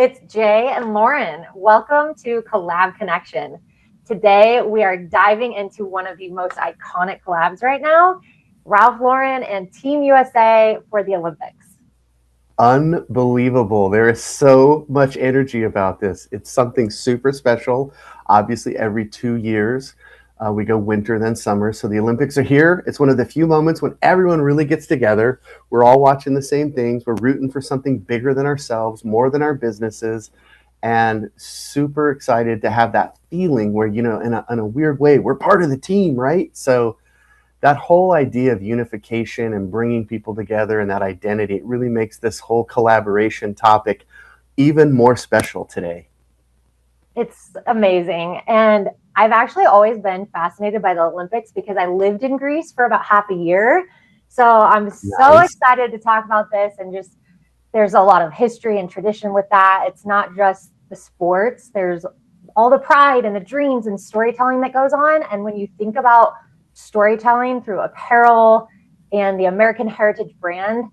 It's Jay and Lauren. Welcome to Collab Connection. Today, we are diving into one of the most iconic collabs right now, Ralph Lauren and Team USA for the Olympics. Unbelievable. There is so much energy about this. It's something super special. Obviously, every 2 years, we go winter, then summer. So the Olympics are here. It's one of the few moments when everyone really gets together. We're all watching the same things. We're rooting for something bigger than ourselves, more than our businesses, and super excited to have that feeling where, in a weird way, we're part of the team, right? So that whole idea of unification and bringing people together and that identity, it really makes this whole collaboration topic even more special today. It's amazing. And I've actually always been fascinated by the Olympics because I lived in Greece for about half a year. So I'm so Nice. excited to talk about this and just there's a lot of history and tradition with that. It's not just the sports, there's all the pride and the dreams and storytelling that goes on. And when you think about storytelling through apparel and the American Heritage brand,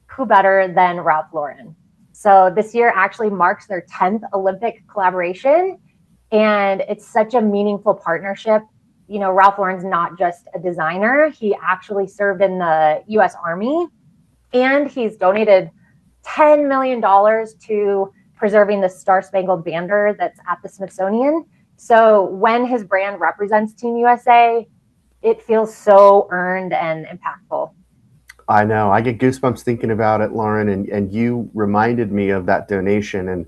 who better than Ralph Lauren? So this year actually marks their 10th Olympic collaboration. And it's such a meaningful partnership. You know, Ralph Lauren's not just a designer, he actually served in the US Army and he's donated $10 million to preserving the Star Spangled Banner that's at the Smithsonian. So when his brand represents Team USA, it feels so earned and impactful. I know. I get goosebumps thinking about it, Lauren, and you reminded me of that donation and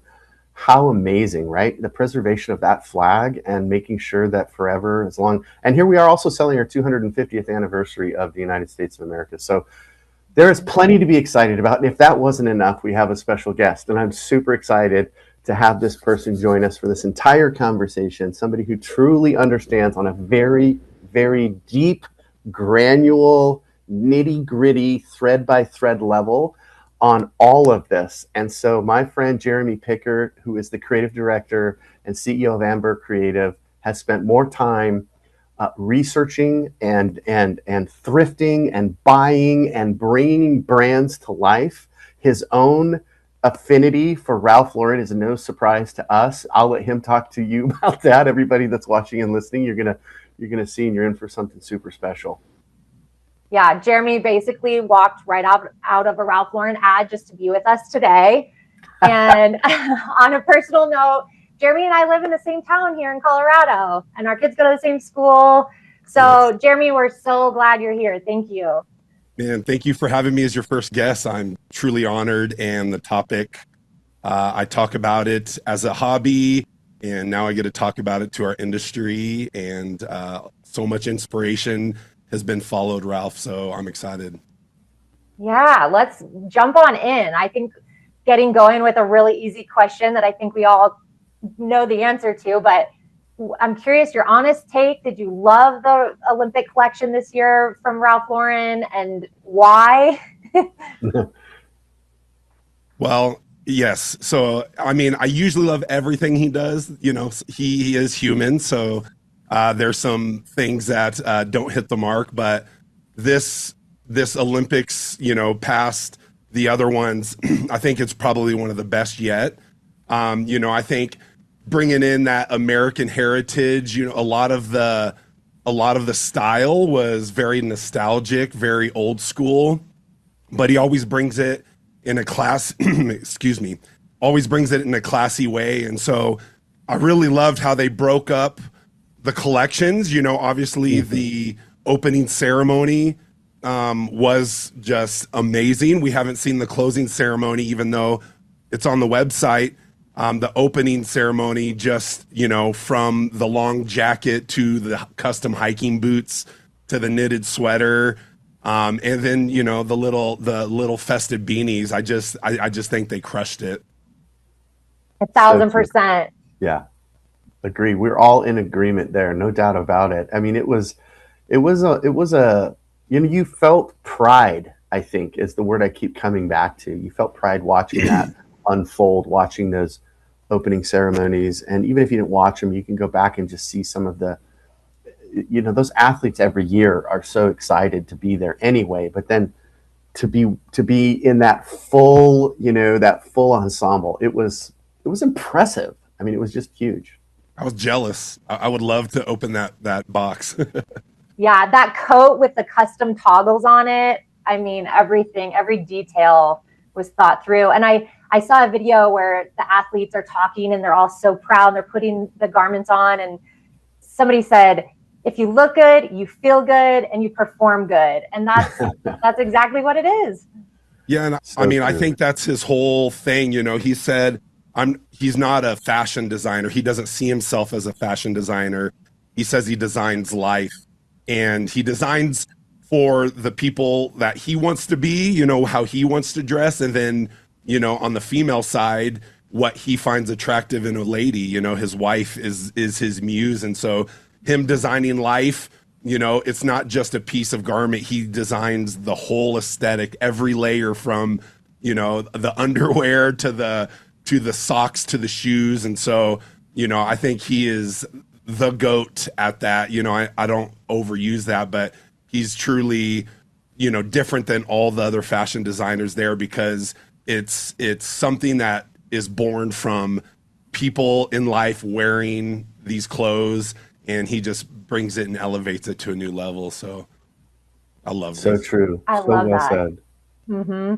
how amazing, right? The preservation of that flag and making sure that forever, as long, and here we are also selling our 250th anniversary of the United States of America. So there is plenty to be excited about. And if that wasn't enough, we have a special guest. And I'm super excited to have this person join us for this entire conversation. Somebody who truly understands on a very, very deep, granular, nitty gritty, thread by thread level on all of this. And so, my friend Jeremy Pickert, who is the creative director and CEO of Amber Creative, has spent more time researching and thrifting and buying and bringing brands to life. His own affinity for Ralph Lauren is no surprise to us. I'll let him talk to you about that. Everybody that's watching and listening, you're gonna see, and you're in for something super special. Yeah, Jeremy basically walked right out of a Ralph Lauren ad just to be with us today. And on a personal note, Jeremy and I live in the same town here in Colorado, and our kids go to the same school. Nice. So, Jeremy, we're so glad you're here. Thank you. Man, thank you for having me as your first guest. I'm truly honored, and the topic, I talk about it as a hobby, and now I get to talk about it to our industry, and so much inspiration has been followed, Ralph, so I'm excited. Yeah, let's jump on in. I think getting going with a really easy question that I think we all know the answer to, but I'm curious your honest take. Did you love the Olympic collection this year from Ralph Lauren and why? Well, yes. So, I mean, I usually love everything he does. You know, he is human, so there's some things that don't hit the mark. But this Olympics, past the other ones, I think it's probably one of the best yet. I think bringing in that American heritage, a lot of the style was very nostalgic, very old school, but he always brings it in a class excuse me, always brings it in a classy way. And so I really loved how they broke up the collections. Obviously the opening ceremony was just amazing. We haven't seen the closing ceremony, even though it's on the website. The opening ceremony, just from the long jacket to the custom hiking boots to the knitted sweater, and then the little festive beanies. I just think they crushed it. A So thousand true. percent. Yeah, agree. We're all in agreement there, no doubt about it. I mean, it was a you felt pride, I think is the word I keep coming back to. You felt pride watching that unfold, watching those opening ceremonies. And even if you didn't watch them, you can go back and just see some of those athletes every year are so excited to be there anyway. But then to be in that full ensemble, it was it was impressive. I mean, it was just huge. I was jealous. I would love to open that box. Yeah, that coat with the custom toggles on it. I mean, everything, every detail was thought through. And I saw a video where the athletes are talking and they're all so proud. They're putting the garments on, and somebody said, if you look good, you feel good, and you perform good. And that's exactly what it is. Yeah, and So I mean, I true. think that's his whole thing. You know, he said, he's not a fashion designer. He doesn't see himself as a fashion designer. He says he designs life, and he designs for the people that he wants to be, you know, how he wants to dress. And then, you know, on the female side, what he finds attractive in a lady, you know, his wife is his muse. And so him designing life, you know, it's not just a piece of garment. He designs the whole aesthetic, every layer from, you know, the underwear to the socks to the shoes. And so, you know, I think he is the GOAT at that. You know, I don't overuse that, but he's truly, you know, different than all the other fashion designers there, because it's something that is born from people in life wearing these clothes, and he just brings it and elevates it to a new level. So I love So this. true. I So love well that. said. Mm-hmm.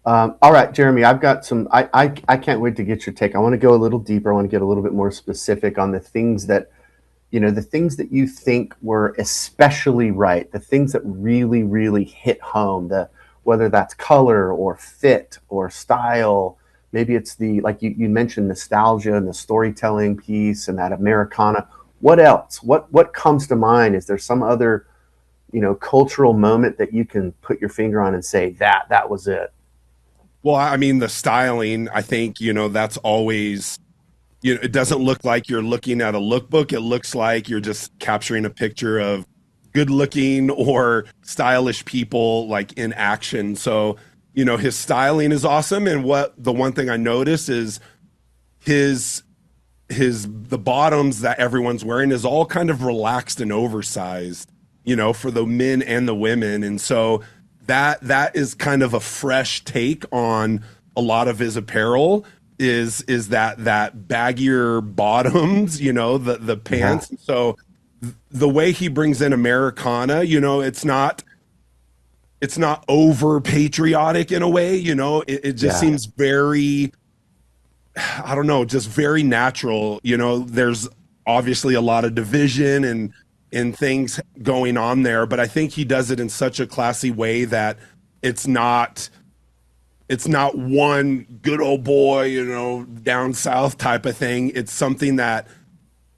All right, Jeremy, I've got some. I can't wait to get your take. I want to go a little deeper. I want to get a little bit more specific on the things that, you know, the things that you think were especially right, the things that really, really hit home, the whether that's color or fit or style. Maybe it's the, like you mentioned, nostalgia and the storytelling piece and that Americana. What else? What comes to mind? Is there some other, you know, cultural moment that you can put your finger on and say that was it? Well, I mean, the styling, I think, you know, that's always, you know, it doesn't look like you're looking at a lookbook. It looks like you're just capturing a picture of good looking or stylish people like in action. So, you know, his styling is awesome. And what the one thing I notice is his the bottoms that everyone's wearing is all kind of relaxed and oversized, you know, for the men and the women. And so that is kind of a fresh take on a lot of his apparel, is that baggier bottoms, you know, the Yeah, pants. So the way he brings in Americana, you know, it's not over patriotic in a way, you know, it just yeah, seems very, I don't know, just very natural. You know, there's obviously a lot of division and things going on there, but I think he does it in such a classy way that it's not it's not one good old boy, you know, down south type of thing. It's something that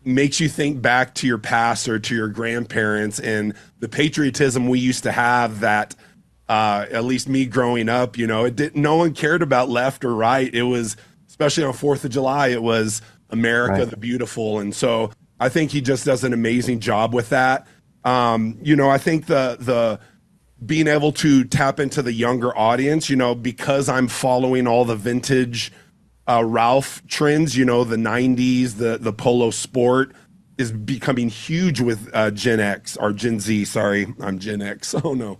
makes you think back to your past or to your grandparents and the patriotism we used to have that at least me growing up, you know, it didn't, no one cared about left or right. It was, especially on 4th of July, it was America right. the Beautiful. And so I think he just does an amazing job with that. You know, I think the being able to tap into the younger audience, you know, because I'm following all the vintage Ralph trends, you know, the 90s, the Polo Sport is becoming huge with Gen X or Gen Z. Sorry, I'm Gen X. Oh no.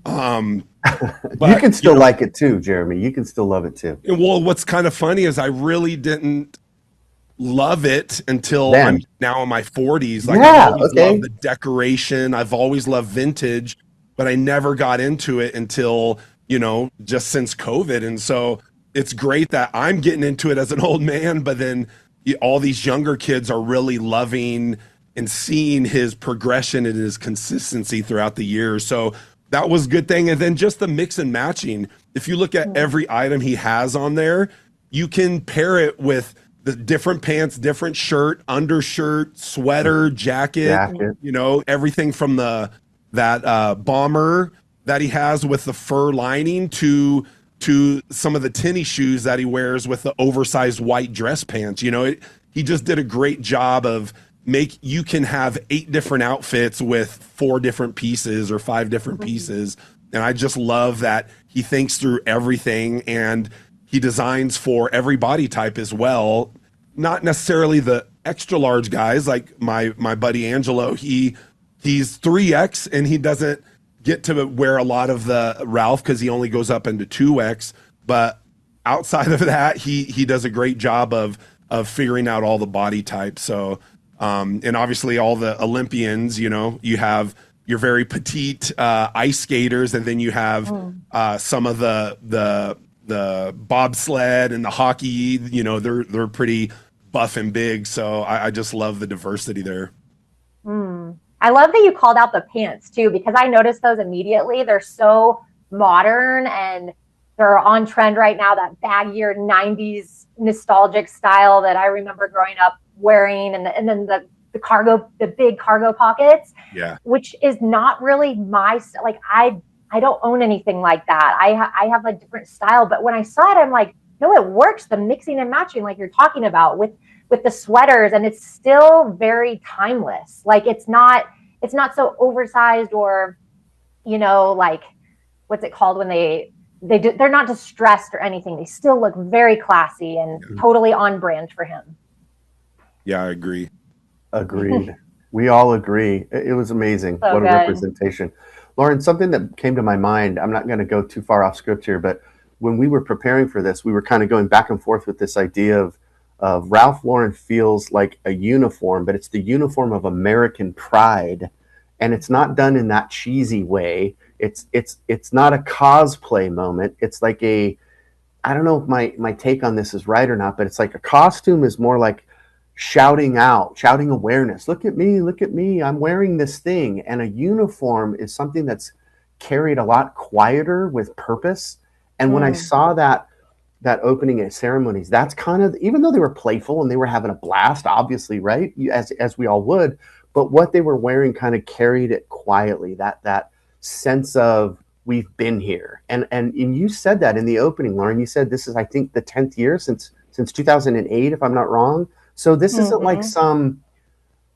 Um, You but can you still know, like it too, Jeremy. You can still love it too. well, what's kind of funny is I really didn't love it until I'm Then, now in my 40s. Like I've yeah, always loved okay. the decoration, I've always loved vintage, but I never got into it until, you know, just since COVID. And so it's great that I'm getting into it as an old man, but then all these younger kids are really loving and seeing his progression and his consistency throughout the years. So that was a good thing. And then just the mix and matching. If you look at every item he has on there, you can pair it with the different pants, different shirt, undershirt, sweater, jacket, Jacket. you know, everything from that bomber that he has with the fur lining to some of the tennis shoes that he wears with the oversized white dress pants. You know, he just did a great job of you can have 8 different outfits with 4 different pieces or 5 different pieces. And I just love that he thinks through everything and he designs for every body type as well. Not necessarily the extra large guys like my buddy Angelo. He's 3X and he doesn't get to wear a lot of the Ralph because he only goes up into 2X. But outside of that, he does a great job of figuring out all the body types. So, and obviously all the Olympians, you know, you have your very petite ice skaters, and then you have some of the bobsled and the hockey. You know, they're pretty buff and big. So I just love the diversity there. I love that you called out the pants too, because I noticed those immediately. They're so modern and they're on trend right now, that baggier 90s nostalgic style that I remember growing up wearing, and then the big cargo pockets, Yeah. which is not really my, like, I don't own anything like that. I have a different style, but when I saw it, I'm like, no, it works. The mixing and matching, like you're talking about with the sweaters, and it's still very timeless. Like it's not so oversized or, you know, like what's it called when they're not distressed or anything. They still look very classy and totally on brand for him. Yeah, I agree. Agreed. We all agree. It was amazing. So What a good. representation. Lauren, something that came to my mind, I'm not going to go too far off script here, but when we were preparing for this, we were kind of going back and forth with this idea of Ralph Lauren feels like a uniform, but it's the uniform of American pride. And it's not done in that cheesy way. It's not a cosplay moment. It's like I don't know if my take on this is right or not, but it's like a costume is more like shouting awareness. Look at me, I'm wearing this thing. And a uniform is something that's carried a lot quieter with purpose. And when I saw that opening at ceremonies, that's kind of, even though they were playful and they were having a blast, obviously, right? As we all would, but what they were wearing kind of carried it quietly, that sense of we've been here. And you said that in the opening, Lauren. You said this is, I think, the 10th year since 2008, if I'm not wrong. So this isn't like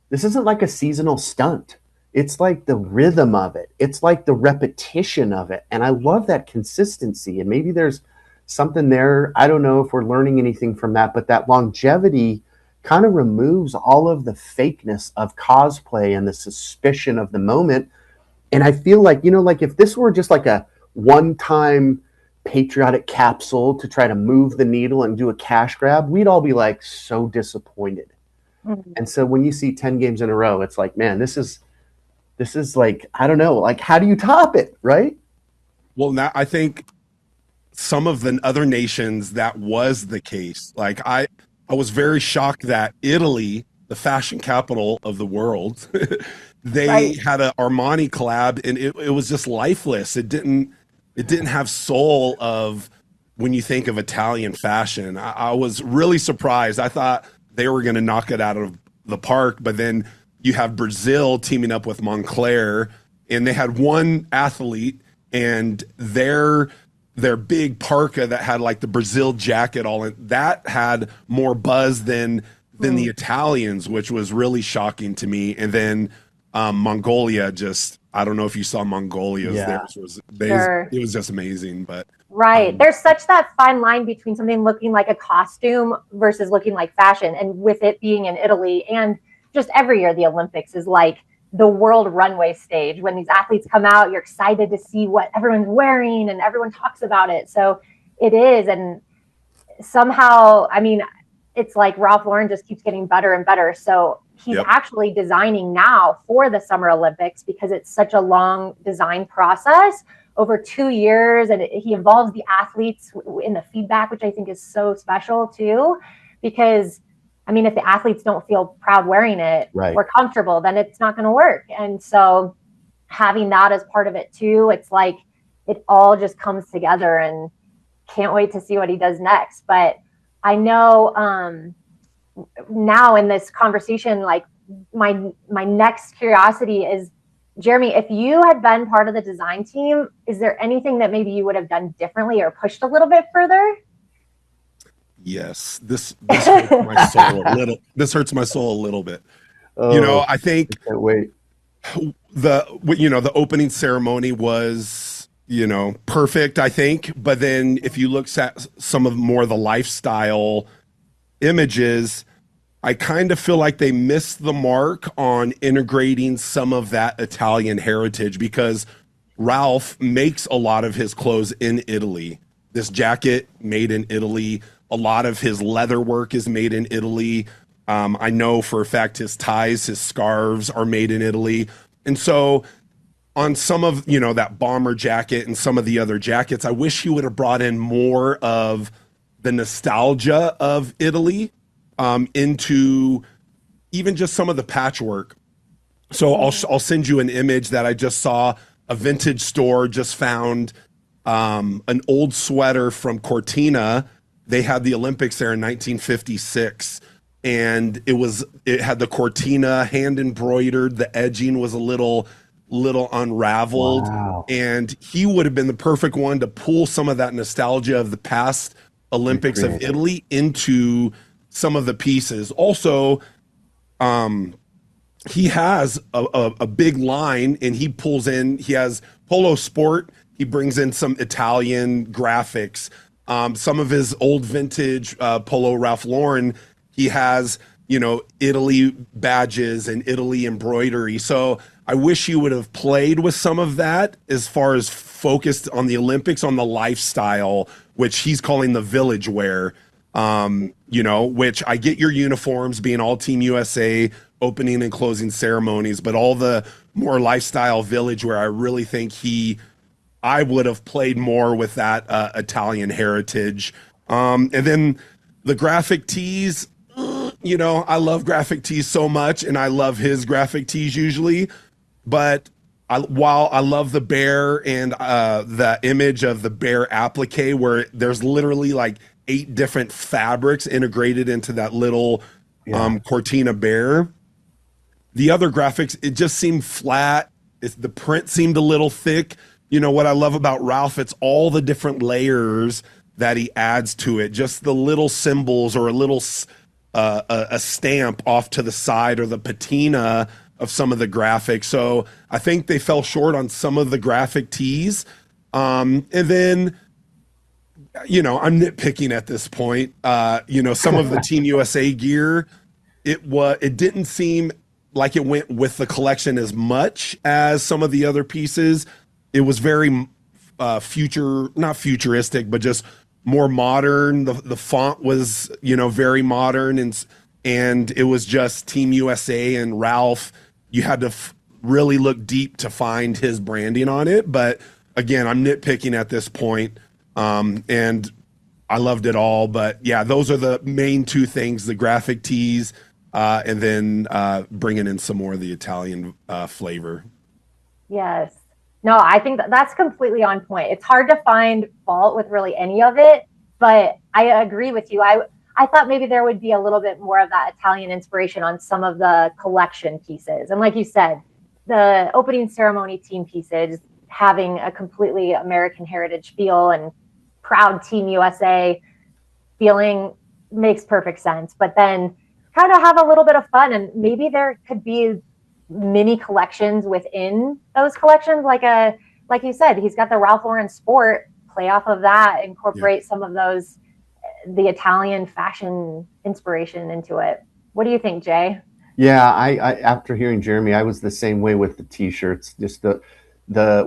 this isn't like a seasonal stunt. It's like the rhythm of it. It's like the repetition of it. And I love that consistency. And maybe there's something there. I don't know if we're learning anything from that, but that longevity kind of removes all of the fakeness of cosplay and the suspicion of the moment. And I feel like, you know, like if this were just like a one-time patriotic capsule to try to move the needle and do a cash grab, we'd all be like so disappointed. And so when you see 10 games in a row, it's like, man, this is like, I don't know, like how do you top it, right? Well, now I think some of the other nations that was the case. Like I was very shocked that Italy, the fashion capital of the world, they had a Armani collab, and it was just lifeless. It didn't have soul of when you think of Italian fashion. I was really surprised. I thought they were going to knock it out of the park, but then you have Brazil teaming up with Moncler, and they had one athlete, and their big parka that had like the Brazil jacket all in, that had more buzz than the Italians, which was really shocking to me. And then Mongolia, just, I don't know if you saw Mongolia's. Yeah. It was just amazing. But there's such that fine line between something looking like a costume versus looking like fashion, and with it being in Italy, and just every year the Olympics is like the world runway stage. When these athletes come out, you're excited to see what everyone's wearing and everyone talks about it. So it is. And somehow, I mean, it's like Ralph Lauren just keeps getting better and better. So he's actually designing now for the Summer Olympics, because it's such a long design process over 2 years. And he involves the athletes in the feedback, which I think is so special too, because I mean, if the athletes don't feel proud wearing it or comfortable, then it's not going to work. And so having that as part of it too, it's like it all just comes together, and can't wait to see what he does next. But I know now in this conversation, like my next curiosity is, Jeremy, if you had been part of the design team, is there anything that maybe you would have done differently or pushed a little bit further? Yes, this hurts my soul a little. This hurts my soul a little bit. You know, I think I can't wait. The opening ceremony was, you know, perfect, I think. But then if you look at some of more of the lifestyle images, I kind of feel like they missed the mark on integrating some of that Italian heritage, because Ralph makes a lot of his clothes in Italy. this jacket made in Italy. A lot of his leather work is made in Italy. I know for a fact his ties, his scarves are made in Italy. And so on some of, that bomber jacket and some of the other jackets, I wish he would have brought in more of the nostalgia of Italy into even just some of the patchwork. So I'll send you an image that I just saw. A vintage store just found an old sweater from Cortina. They had the Olympics there in 1956, and it had the Cortina hand embroidered. The edging was a little unraveled. Wow. And he would have been the perfect one to pull some of that nostalgia of the past Olympics of Italy into some of the pieces. Also, he has a big line, and he has Polo Sport. He brings in some Italian graphics. Some of his old vintage Polo Ralph Lauren, he has, Italy badges and Italy embroidery. So I wish you would have played with some of that as far as focused on the Olympics, on the lifestyle, which he's calling the village wear. Which I get your uniforms being all Team USA, opening and closing ceremonies, but all the more lifestyle village wear, I really think I would have played more with that Italian heritage. And then the graphic tees, I love graphic tees so much, and I love his graphic tees usually. But while I love the bear and the image of the bear applique, where there's literally like 8 different fabrics integrated into that little Cortina bear. The other graphics, it just seemed flat. The print seemed a little thick. What I love about Ralph, it's all the different layers that he adds to it. Just the little symbols or a little a stamp off to the side, or the patina of some of the graphics. So I think they fell short on some of the graphic tees. And then, I'm nitpicking at this point. Some of the Team USA gear, it didn't seem like it went with the collection as much as some of the other pieces. It was very not futuristic, but just more modern. The font was, very modern, and it was just Team USA and Ralph. You had to really look deep to find his branding on it. But again, I'm nitpicking at this point. And I loved it all. But yeah, those are the main 2 things, the graphic tees, and then bringing in some more of the Italian flavor. Yes. No, I think that's completely on point. It's hard to find fault with really any of it, but I agree with you. I thought maybe there would be a little bit more of that Italian inspiration on some of the collection pieces. And like you said, the opening ceremony team pieces having a completely American heritage feel and proud Team USA feeling makes perfect sense. But then kind of have a little bit of fun, and maybe there could be mini collections within those collections. Like you said, he's got the Ralph Lauren Sport, play off of that, incorporate some of those, the Italian fashion inspiration into it. What do you think, Jay? Yeah, I after hearing Jeremy, I was the same way with the t-shirts. Just the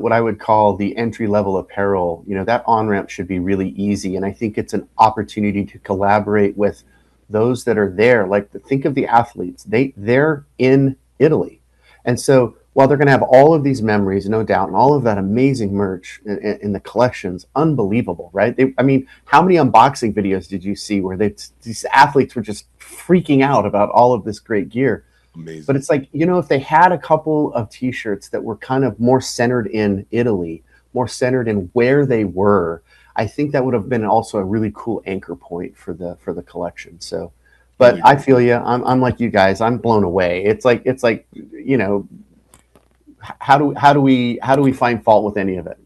what I would call the entry level apparel. That on-ramp should be really easy, and I think it's an opportunity to collaborate with those that are there. Like, think of the athletes. They're in Italy, and so while they're going to have all of these memories, no doubt, and all of that amazing merch in the collections, unbelievable, right? How many unboxing videos did you see where these athletes were just freaking out about all of this great gear? Amazing. But it's like, if they had a couple of t-shirts that were kind of more centered in Italy, more centered in where they were, I think that would have been also a really cool anchor point for the collection. So, but I feel you. I'm like you guys. I'm blown away. It's like how do we find fault with any of it?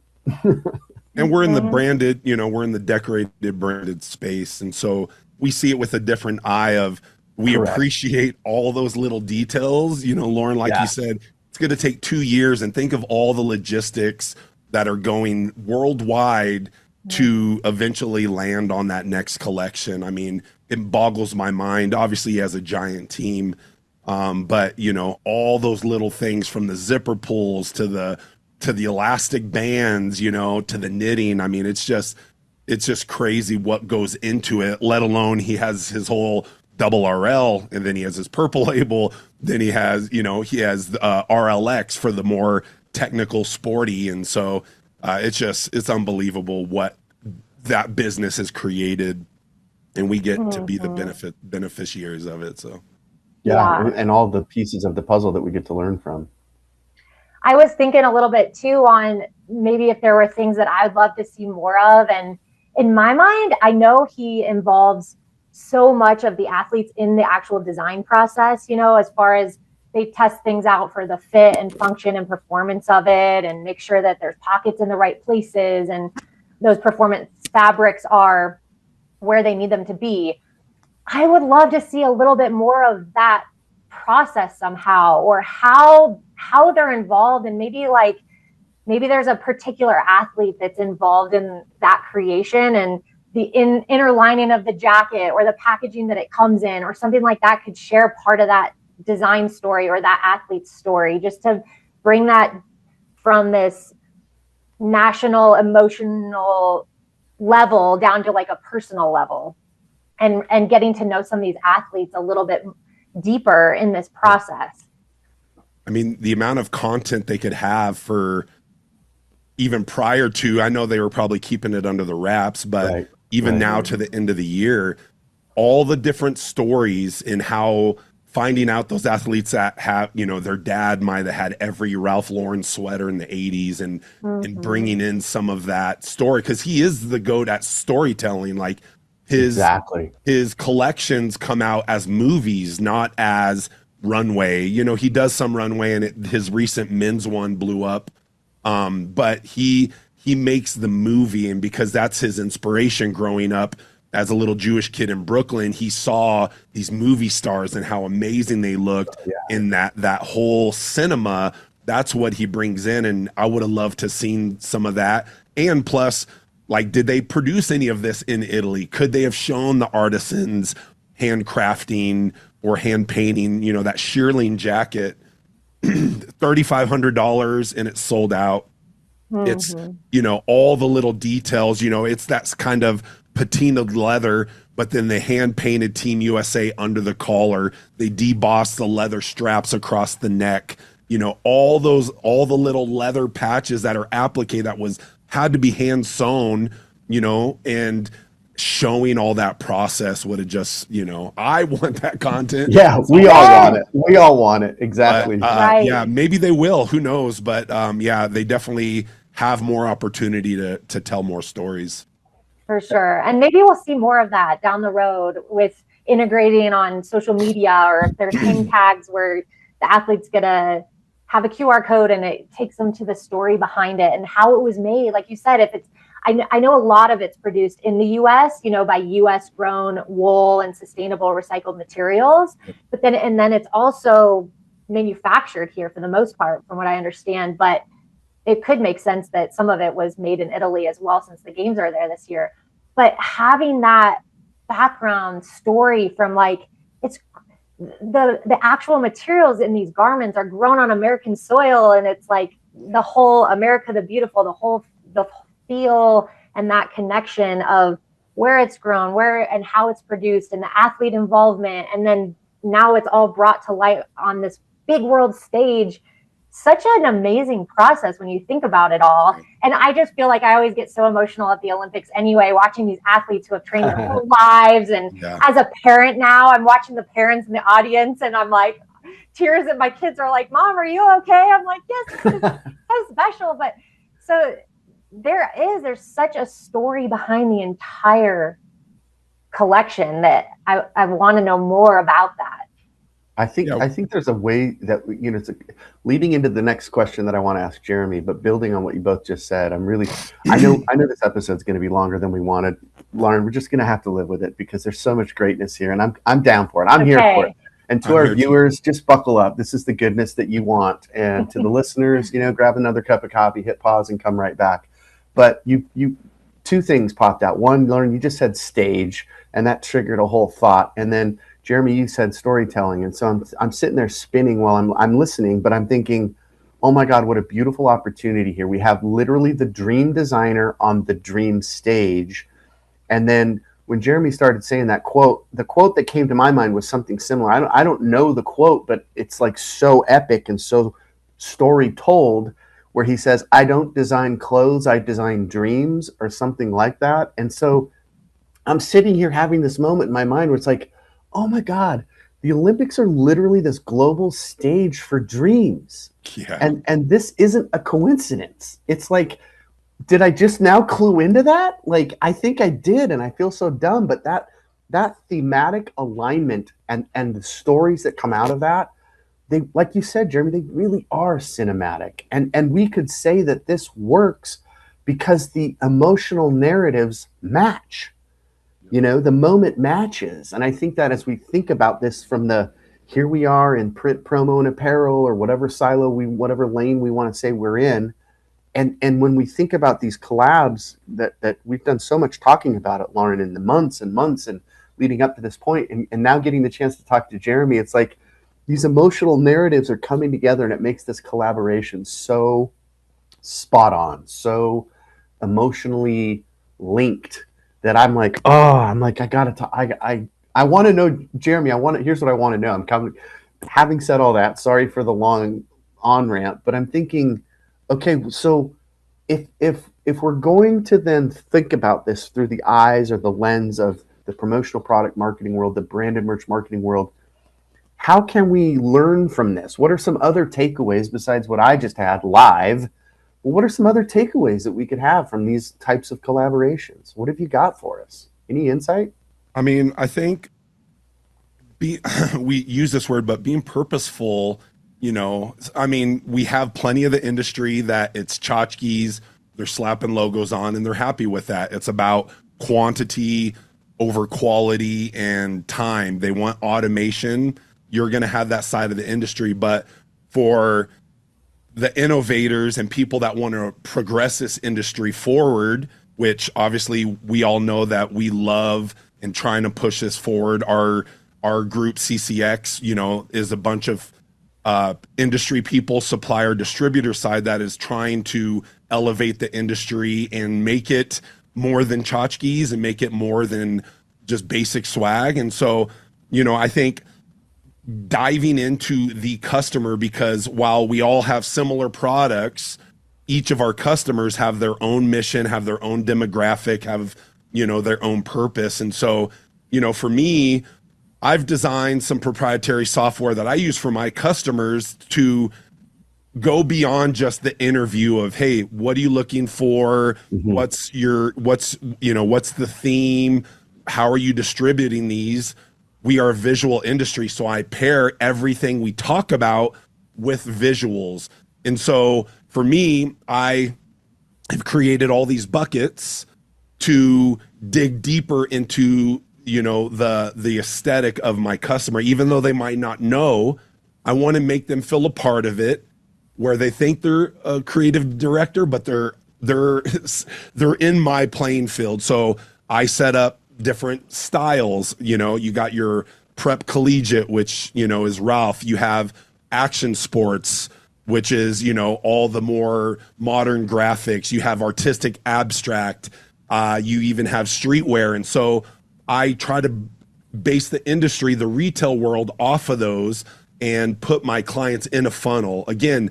And we're in the branded, we're in the decorated branded space, and so we see it with a different eye of. We Correct. Appreciate all those little details. Lauren, like you said, it's going to take 2 years, and think of all the logistics that are going worldwide to eventually land on that next collection. It boggles my mind. Obviously, he has a giant team, but all those little things, from the zipper pulls to the elastic bands, to the knitting. It's just it's just crazy what goes into it, let alone he has his whole double RL, and then he has his purple label, then he has, he has RLX for the more technical sporty. And so it's unbelievable what that business has created, and we get to be the beneficiaries of it. So yeah, and all the pieces of the puzzle that we get to learn from. I was thinking a little bit too on maybe if there were things that I'd love to see more of. And in my mind, I know he involves so much of the athletes in the actual design process, as far as they test things out for the fit and function and performance of it, and make sure that there's pockets in the right places and those performance fabrics are where they need them to be. I would love to see a little bit more of that process somehow, or how they're involved, and maybe there's a particular athlete that's involved in that creation, and the inner lining of the jacket or the packaging that it comes in or something like that could share part of that design story or that athlete's story, just to bring that from this national emotional level down to like a personal level, and getting to know some of these athletes a little bit deeper in this process. I mean, the amount of content they could have for even prior to, I know they were probably keeping it under the wraps, but even now to the end of the year, all the different stories in how finding out those athletes that have, their dad might have had every Ralph Lauren sweater in the 80s, and bringing in some of that story, because he is the GOAT at storytelling. Like his collections come out as movies, not as runway. He does some runway, and his recent men's one blew up. But he makes the movie, and because that's his inspiration growing up as a little Jewish kid in Brooklyn, he saw these movie stars and how amazing they looked in that whole cinema. That's what he brings in, and I would have loved to seen some of that. And plus, did they produce any of this in Italy? Could they have shown the artisans handcrafting or hand painting, that shearling jacket, $3,500, and it's sold out. It's, all the little details, it's that kind of patinaed leather, but then they hand painted Team USA under the collar. They debossed the leather straps across the neck, all the little leather patches that are appliqué that had to be hand sewn, and showing all that process would have just, I want that content. Yeah, we all want it. We all want it. Exactly. Right. Yeah, maybe they will. Who knows? But they definitely have more opportunity to tell more stories. For sure. And maybe we'll see more of that down the road with integrating on social media, or if there's name tags where the athlete's going to have a QR code and it takes them to the story behind it and how it was made. Like you said, if it's, I know a lot of it's produced in the US, by US grown wool and sustainable recycled materials, but then it's also manufactured here for the most part, from what I understand. But it could make sense that some of it was made in Italy as well, since the games are there this year. But having that background story from it's the actual materials in these garments are grown on American soil, and it's like the whole America the Beautiful, the feel and that connection of where it's grown, where and how it's produced, and the athlete involvement, and then now it's all brought to light on this big world stage. Such an amazing process when you think about it all. And I just feel like I always get so emotional at the Olympics anyway, watching these athletes who have trained their whole lives. And as a parent now, I'm watching the parents in the audience, and I'm like, tears, and my kids are like, Mom, are you okay? I'm like, yes, this is so special. But so there's such a story behind the entire collection that I want to know more about that. I think there's a way that, it's leading into the next question that I want to ask Jeremy, but building on what you both just said, I know this episode's going to be longer than we wanted. Lauren, we're just going to have to live with it because there's so much greatness here, and I'm down for it. I'm here for it. And to our viewers, just buckle up. This is the goodness that you want. And to the listeners, grab another cup of coffee, hit pause, and come right back. But you two things popped out. One, Lauren, you just said stage, and that triggered a whole thought. And then Jeremy, you said storytelling, and so I'm sitting there spinning while I'm listening, but I'm thinking, oh my God, what a beautiful opportunity here. We have literally the dream designer on the dream stage And then when Jeremy started saying that quote, the quote that came to my mind was something similar. I don't know the quote, but it's like so epic and so story told, where he says, I don't design clothes, I design dreams, or something like that. And so I'm sitting here having this moment in my mind where it's like, oh my God, the Olympics are literally this global stage for dreams. Yeah. And this isn't a coincidence. It's like, did I just now clue into that? Like, I think I did, and I feel so dumb, but that thematic alignment and the stories that come out of that, they, like you said, Jeremy, they really are cinematic. And we could say that this works because the emotional narratives match. The moment matches. And I think that as we think about this from the, here we are in print, promo, and apparel, or whatever silo whatever lane we want to say we're in. And when we think about these collabs that we've done so much talking about it, Lauren, in the months and months and leading up to this point, and now getting the chance to talk to Jeremy, it's like these emotional narratives are coming together, and it makes this collaboration so spot on, so emotionally linked, that I'm like, I gotta talk. I want to know, Jeremy. Here's what I want to know. I'm coming. Having said all that, sorry for the long on ramp, but I'm thinking, okay, so if we're going to then think about this through the eyes or the lens of the promotional product marketing world, the branded merch marketing world, how can we learn from this? What are some other takeaways besides what I just had live? Well, what are some other takeaways that we could have from these types of collaborations? What have you got for us? Any insight? I mean, I think we use this word, but being purposeful, I mean, we have plenty of the industry that it's tchotchkes, they're slapping logos on and they're happy with that. It's about quantity over quality and time. They want automation. You're going to have that side of the industry, but for the innovators and people that want to progress this industry forward, which obviously we all know that we love and trying to push this forward. Our group CCX, is a bunch of industry people, supplier, distributor side that is trying to elevate the industry and make it more than tchotchkes and make it more than just basic swag. And so, I think diving into the customer, because while we all have similar products, each of our customers have their own mission, have their own demographic, have, their own purpose. And so, for me, I've designed some proprietary software that I use for my customers to go beyond just the interview of, hey, what are you looking for? Mm-hmm. What's the theme? How are you distributing these? We are a visual industry, so I pair everything we talk about with visuals. And so for me, I have created all these buckets to dig deeper into, the aesthetic of my customer. Even though they might not know, I want to make them feel a part of it, where they think they're a creative director, but they're in my playing field. So I set up different styles. You got your prep collegiate, which, is Ralph. You have action sports, which is, all the more modern graphics. You have artistic abstract. You even have streetwear. And so I try to base the industry, the retail world, off of those and put my clients in a funnel. Again,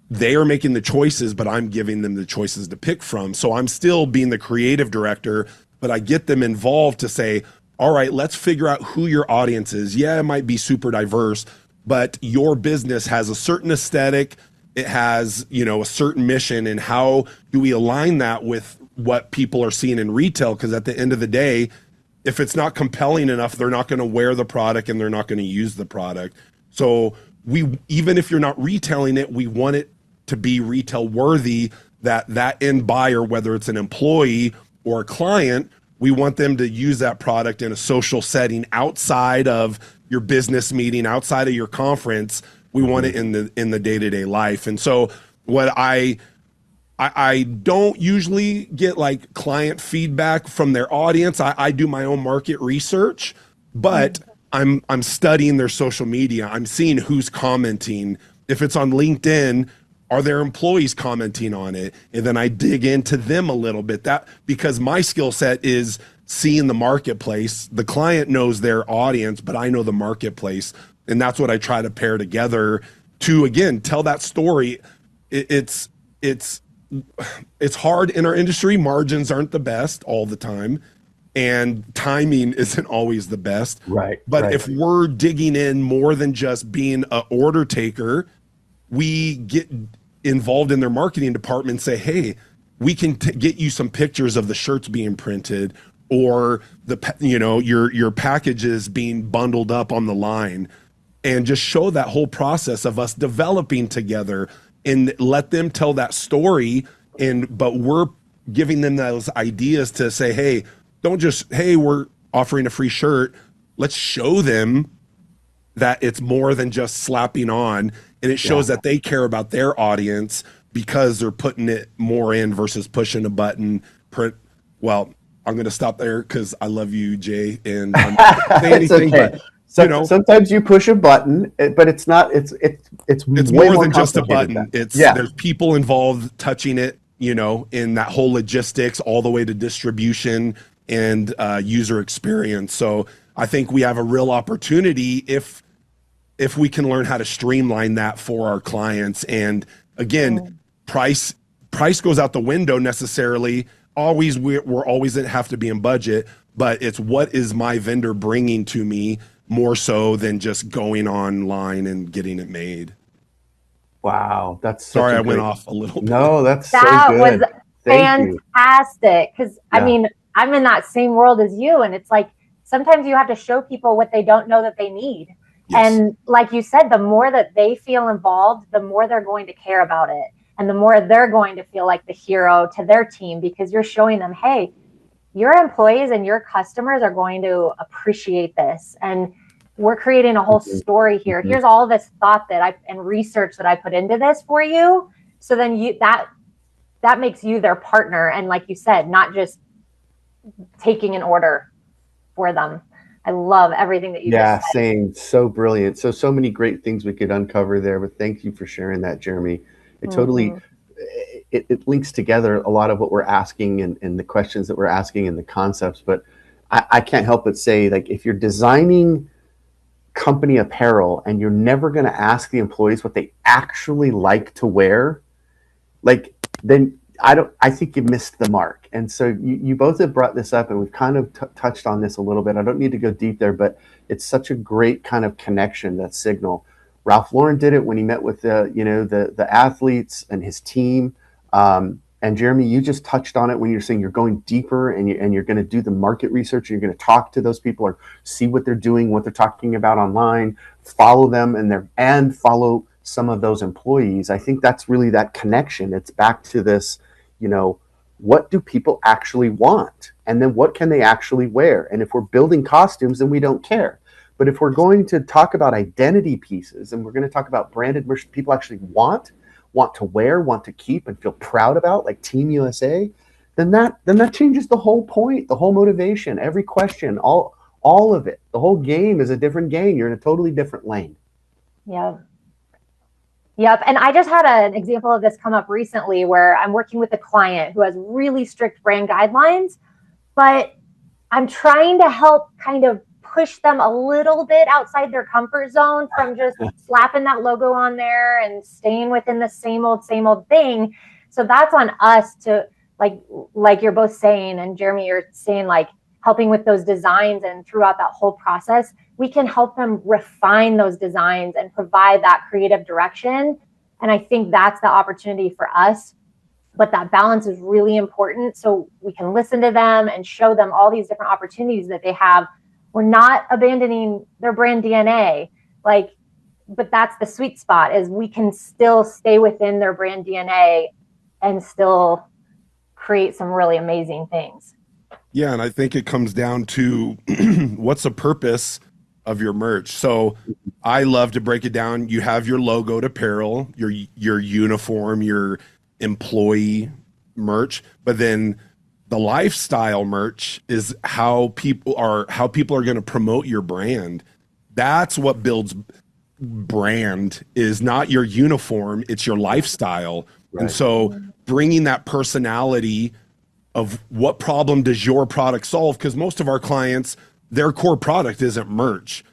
they are making the choices, but I'm giving them the choices to pick from. So I'm still being the creative director, but I get them involved to say, all right, let's figure out who your audience is. Yeah, it might be super diverse, but your business has a certain aesthetic. It has, a certain mission, and how do we align that with what people are seeing in retail? Because at the end of the day, if it's not compelling enough, they're not going to wear the product and they're not going to use the product. So even if you're not retailing it, we want it to be retail worthy, that end buyer, whether it's an employee or a client, we want them to use that product in a social setting outside of your business meeting, outside of your conference. We want it in the day-to-day life. And so what I don't usually get like client feedback from their audience. I do my own market research, but I'm studying their social media. I'm seeing who's commenting. If it's on LinkedIn, are their employees commenting on it? And then I dig into them a little bit. That because my skill set is seeing the marketplace. The client knows their audience, but I know the marketplace. And that's what I try to pair together to, again, tell that story. It's hard in our industry. Margins aren't the best all the time, and timing isn't always the best. Right. But right. if we're digging in more than just being an order taker, we get involved in their marketing department and say, hey, we can get you some pictures of the shirts being printed, or your packages being bundled up on the line, and just show that whole process of us developing together and let them tell that story. But we're giving them those ideas to say, hey, don't just, hey, we're offering a free shirt. Let's show them that it's more than just slapping on, and it shows that they care about their audience because they're putting it more in versus pushing a button. Well, I'm going to stop there because I love you, Jay, and I'm not gonna say anything, okay. but Sometimes you push a button, but it's not. It's way more than just a button. It's There's people involved touching it, in that whole logistics all the way to distribution and user experience. So I think we have a real opportunity if we can learn how to streamline that for our clients. And again, price goes out the window necessarily. We're always have to be in budget, but it's what is my vendor bringing to me more so than just going online and getting it made. Wow, that's sorry I went off a little bit. No, that so good. Was fantastic, because I mean, I'm in that same world as you, and it's like sometimes you have to show people what they don't know that they need. Yes. And like you said, the more that they feel involved, the more they're going to care about it, and the more they're going to feel like the hero to their team, because you're showing them, hey, your employees and your customers are going to appreciate this, and we're creating a whole story here. Here's all this thought and research that I put into this for you. So then that makes you their partner. And like you said, not just taking an order for them. I love everything that you just said. Same. So brilliant. So many great things we could uncover there, but thank you for sharing that, Jeremy. It totally, it links together a lot of what we're asking and the questions that we're asking and the concepts. But I can't help but say, like, if you're designing company apparel and you're never going to ask the employees what they actually like to wear, like, then I think you missed the mark. And so you both have brought this up, and we've kind of touched on this a little bit. I don't need to go deep there, but it's such a great kind of connection, that signal. Ralph Lauren did it when he met with the athletes and his team. And Jeremy, you just touched on it when you're saying you're going deeper and you're going to do the market research. You're going to talk to those people or see what they're doing, what they're talking about online, follow them and follow some of those employees. I think that's really that connection. It's back to this, what do people actually want? And then what can they actually wear? And if we're building costumes, then we don't care. But if we're going to talk about identity pieces and we're going to talk about branded merch people actually want to wear, want to keep and feel proud about, like Team USA, then that changes the whole point, the whole motivation, every question, all of it. The whole game is a different game. You're in a totally different lane. Yep. And I just had an example of this come up recently where I'm working with a client who has really strict brand guidelines, but I'm trying to help kind of push them a little bit outside their comfort zone from just slapping that logo on there and staying within the same old thing. So that's on us to, like you're both saying, and Jeremy, you're saying, like, helping with those designs, and throughout that whole process, we can help them refine those designs and provide that creative direction. And I think that's the opportunity for us. But that balance is really important, so we can listen to them and show them all these different opportunities that they have. We're not abandoning their brand DNA, but that's the sweet spot, is we can still stay within their brand DNA and still create some really amazing things. Yeah, and I think it comes down to what's the purpose of your merch. So I love to break it down. You have your logoed apparel, your uniform, your employee merch, but then the lifestyle merch is how people are going to promote your brand. That's what builds brand, is not your uniform, it's your lifestyle. Right. And so bringing that personality of what problem does your product solve? Because most of our clients, their core product isn't merch.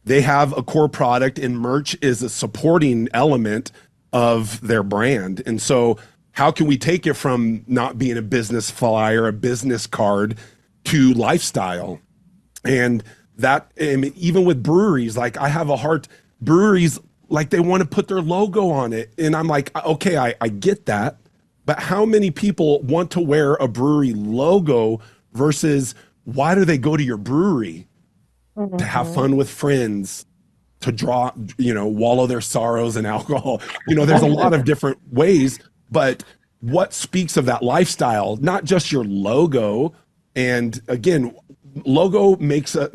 They have a core product, and merch is a supporting element of their brand. And so how can we take it from not being a business flyer, a business card, to lifestyle? And that, I mean, even with breweries, like I have a heart, breweries, like they want to put their logo on it. And I'm like, okay, I get that. But how many people want to wear a brewery logo versus why do they go to your brewery? Mm-hmm. To have fun with friends, to draw, wallow their sorrows in alcohol. There's a lot of different ways, but what speaks of that lifestyle, not just your logo. And again, logo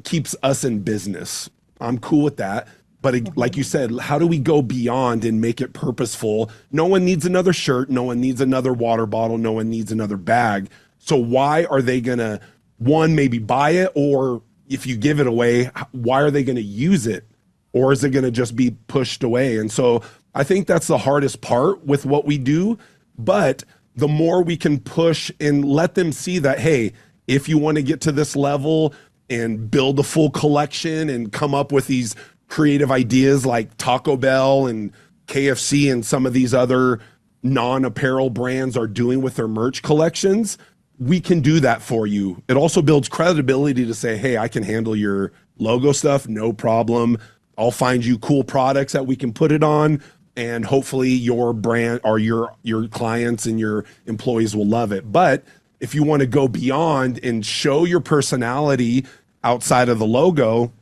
keeps us in business. I'm cool with that. But like you said, how do we go beyond and make it purposeful? No one needs another shirt. No one needs another water bottle. No one needs another bag. So why are they going to, one, maybe buy it? Or if you give it away, why are they going to use it? Or is it going to just be pushed away? And so I think that's the hardest part with what we do. But the more we can push and let them see that, hey, if you want to get to this level and build a full collection and come up with these creative ideas like Taco Bell and KFC and some of these other non-apparel brands are doing with their merch collections, we can do that for you. It also builds credibility to say, hey, I can handle your logo stuff, no problem. I'll find you cool products that we can put it on, and hopefully your brand or your clients and your employees will love it. But if you want to go beyond and show your personality outside of the logo,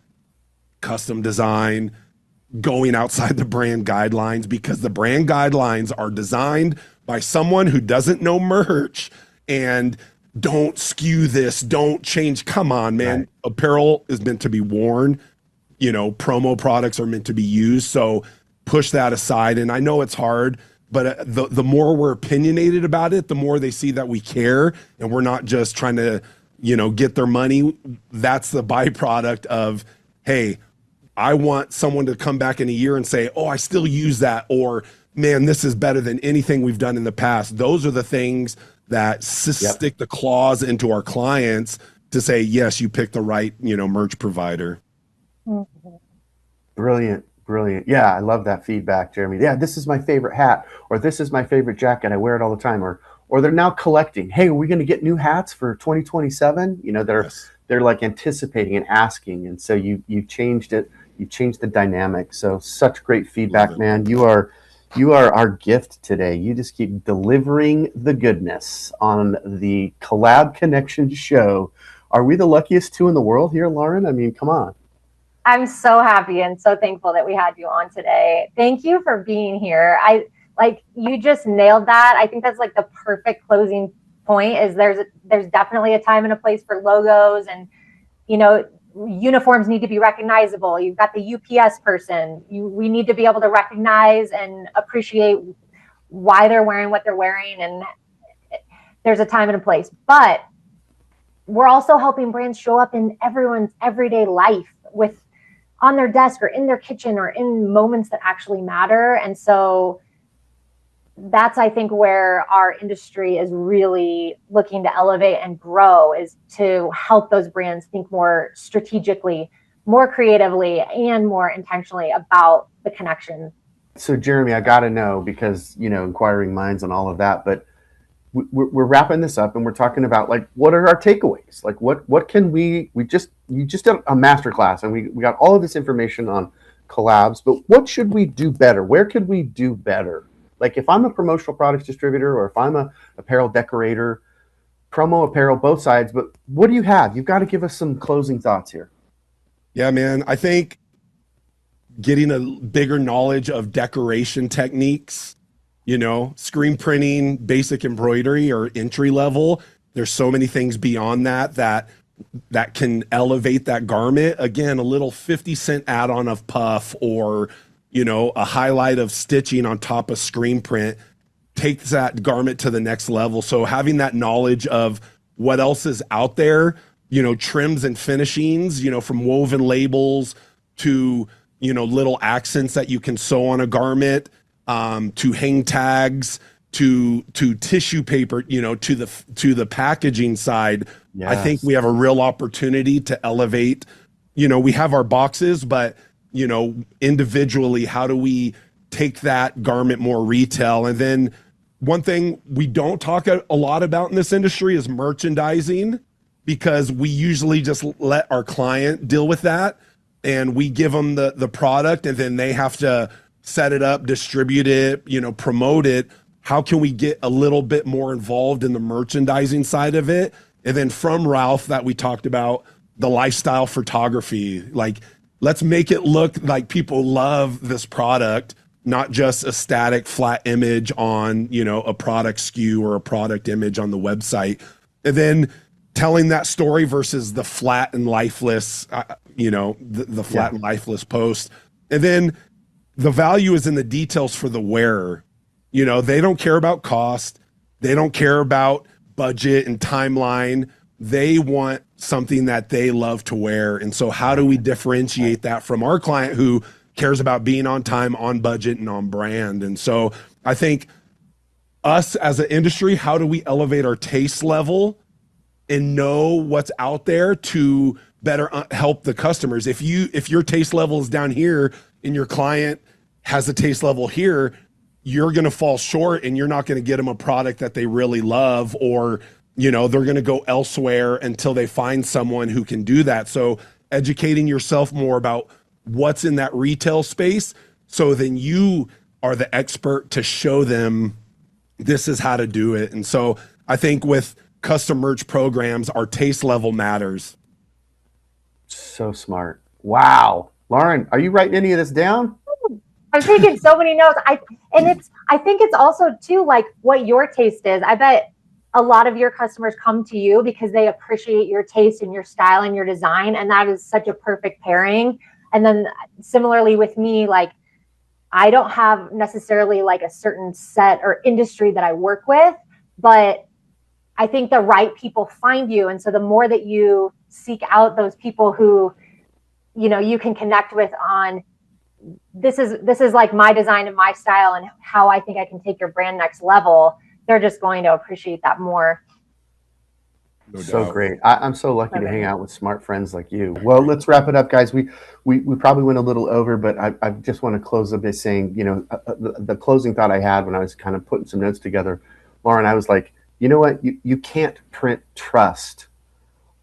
custom design, going outside the brand guidelines, because the brand guidelines are designed by someone who doesn't know merch. And don't skew this, don't change. Come on, man. Right. Apparel is meant to be worn. Promo products are meant to be used. So push that aside. And I know it's hard, but the more we're opinionated about it, the more they see that we care and we're not just trying to, get their money. That's the byproduct of, hey, I want someone to come back in a year and say, oh, I still use that. Or, man, this is better than anything we've done in the past. Those are the things that stick the claws into our clients to say, yes, you picked the right, merch provider. Brilliant. Yeah, I love that feedback, Jeremy. Yeah, this is my favorite hat, or this is my favorite jacket. I wear it all the time. Or they're now collecting. Hey, are we going to get new hats for 2027? They're like anticipating and asking. And so you changed it. You changed the dynamic. So such great feedback, man. You are our gift today. You just keep delivering the goodness on the Collab Connection show. Are we the luckiest two in the world here, Lauren? I mean, come on. I'm so happy and so thankful that we had you on today. Thank you for being here. You just nailed that. I think that's like the perfect closing point. Is there's definitely a time and a place for logos, and uniforms need to be recognizable. You've got the UPS person. We need to be able to recognize and appreciate why they're wearing what they're wearing, and there's a time and a place. But we're also helping brands show up in everyone's everyday life, with on their desk or in their kitchen or in moments that actually matter. And so that's, I think, where our industry is really looking to elevate and grow, is to help those brands think more strategically, more creatively, and more intentionally about the connection. So Jeremy, I got to know, because, inquiring minds and all of that, but we're wrapping this up and we're talking about, like, what are our takeaways? Like, what can you just did a masterclass and we got all of this information on collabs, but what should we do better? Where could we do better? Like, if I'm a promotional products distributor, or if I'm a apparel decorator, promo, apparel, both sides, but what do you have? You've got to give us some closing thoughts here. Yeah, man. I think getting a bigger knowledge of decoration techniques, screen printing, basic embroidery, or entry level. There's so many things beyond that can elevate that garment. Again, a little 50-cent add-on of puff, or a highlight of stitching on top of screen print takes that garment to the next level. So having that knowledge of what else is out there, trims and finishings, from woven labels to, little accents that you can sew on a garment, to hang tags, to tissue paper, to the packaging side. I think Yes. we have a real opportunity to elevate. We have our boxes, but individually, how do we take that garment more retail? And then one thing we don't talk a lot about in this industry is merchandising, because we usually just let our client deal with that, and we give them the product, and then they have to set it up, distribute it, promote it. How can we get a little bit more involved in the merchandising side of it? And then from Ralph, that we talked about, the lifestyle photography, like, let's make it look like people love this product, not just a static flat image on, a product SKU or a product image on the website. And then telling that story versus the flat and lifeless, the flat and lifeless post. And then the value is in the details for the wearer. They don't care about cost. They don't care about budget and timeline. They want something that they love to wear. And so how do we differentiate that from our client who cares about being on time, on budget, and on brand? And so I think us as an industry, how do we elevate our taste level and know what's out there to better help the customers? If your taste level is down here and your client has a taste level here, you're going to fall short, and you're not going to get them a product that they really love, or they're going to go elsewhere until they find someone who can do that. So educating yourself more about what's in that retail space, so then you are the expert to show them this is how to do it. And so I think with custom merch programs, our taste level matters. So smart. Wow. Lauren, are you writing any of this down? I'm taking so many notes. I think it's also too, like, what your taste is. I bet a lot of your customers come to you because they appreciate your taste and your style and your design, and that is such a perfect pairing. And then similarly with me, like, I don't have necessarily like a certain set or industry that I work with, but I think the right people find you. And so the more that you seek out those people who, you can connect with on, this is like my design and my style and how I think I can take your brand next level, they're just going to appreciate that more. No So doubt. great. I'm so lucky to hang out with smart friends like you. Well, let's wrap it up, guys. We probably went a little over, but I just want to close up by saying, the closing thought I had when I was kind of putting some notes together, Lauren, I was like, you know what? You can't print trust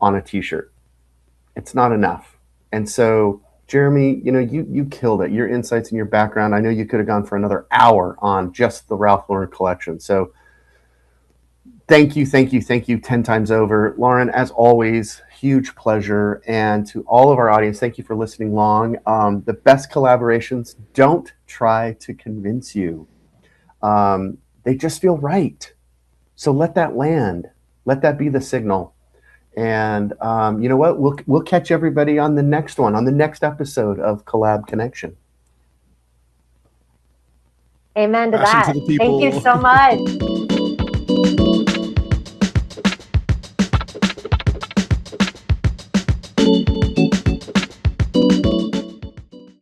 on a t-shirt. It's not enough. And so, Jeremy, you killed it. Your insights and your background, I know you could have gone for another hour on just the Ralph Lauren collection. So thank you 10 times over. Lauren, as always, huge pleasure. And to all of our audience, thank you for listening long. The best collaborations don't try to convince you. They just feel right. So let that land. Let that be the signal. And you know what? We'll catch everybody on the next one, on the next episode of Collab Connection. Amen to Passion that. to the people. Thank you so much.